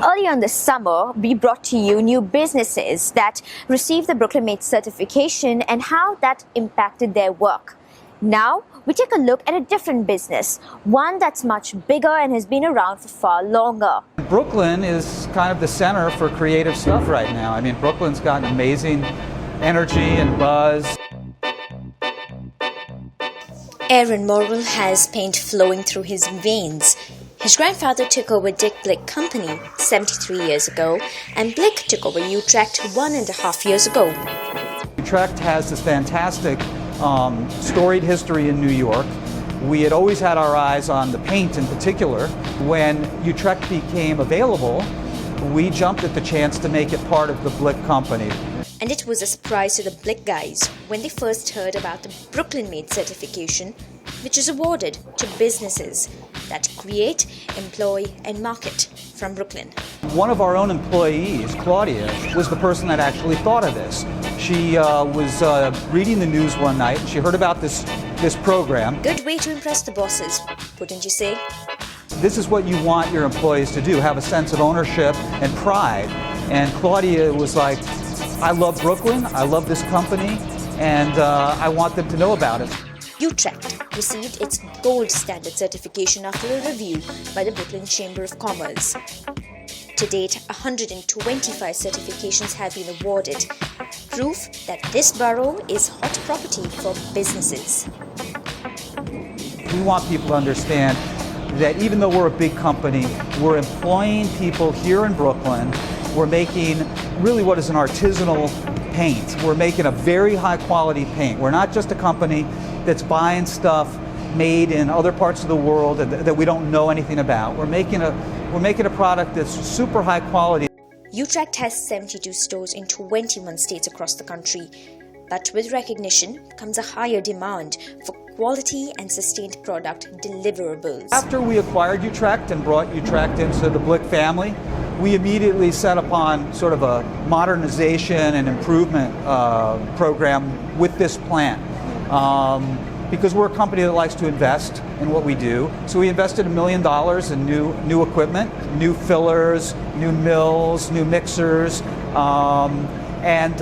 Earlier in the summer, we brought to you new businesses that received the Brooklyn Made certification and how that impacted their work. Now, we take a look at a different business, one that's much bigger and has been around for far longer. Brooklyn is kind of the center for creative stuff right now. I mean, Brooklyn's got amazing energy and buzz. Aaron Morrill has paint flowing through his veins. His grandfather took over Blick Company 73 years ago, and Blick took over Utrecht 1.5 years ago. Utrecht has this fantastic storied history in New York. We had always had our eyes on the paint in particular. When Utrecht became available, we jumped at the chance to make it part of the Blick Company. And it was a surprise to the Blick guys when they first heard about the Brooklyn Made certification, which is awarded to businesses that create, employ, and market from Brooklyn. One of our own employees, Claudia, was the person that actually thought of this. She was reading the news one night and she heard about this program. Good way to impress the bosses, wouldn't you say? This is what you want your employees to do, have a sense of ownership and pride. And Claudia was like, I love Brooklyn, I love this company, and I want them to know about it. Utrecht received its gold standard certification after a review by the Brooklyn Chamber of Commerce. To date, 125 certifications have been awarded, proof that this borough is hot property for businesses. We want people to understand that even though we're a big company, we're employing people here in Brooklyn. We're making really what is an artisanal paint. We're making a very high quality paint. We're not just a company that's buying stuff made in other parts of the world that we don't know anything about. We're making a product that's super high quality. Utrecht has 72 stores in 21 states across the country. But with recognition comes a higher demand for quality and sustained product deliverables. After we acquired Utrecht and brought Utrecht into the Blick family, we immediately set upon sort of a modernization and improvement program with this plant. Because we're a company that likes to invest in what we do. So we invested $1 million in new equipment, new fillers, new mills, new mixers, and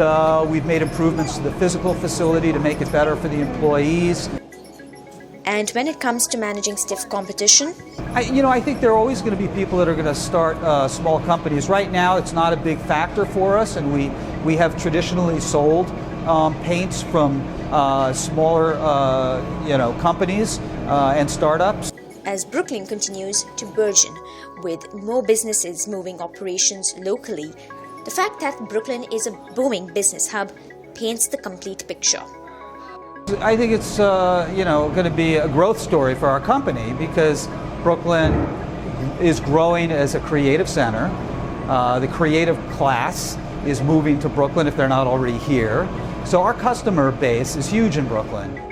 we've made improvements to the physical facility to make it better for the employees. And when it comes to managing stiff competition? I think there are always going to be people that are going to start small companies. Right now it's not a big factor for us, and we have traditionally sold paints from smaller companies and startups. As Brooklyn continues to burgeon with more businesses moving operations locally, the fact that Brooklyn is a booming business hub paints the complete picture. I think it's going to be a growth story for our company because Brooklyn is growing as a creative center. The creative class is moving to Brooklyn if they're not already here. So our customer base is huge in Brooklyn.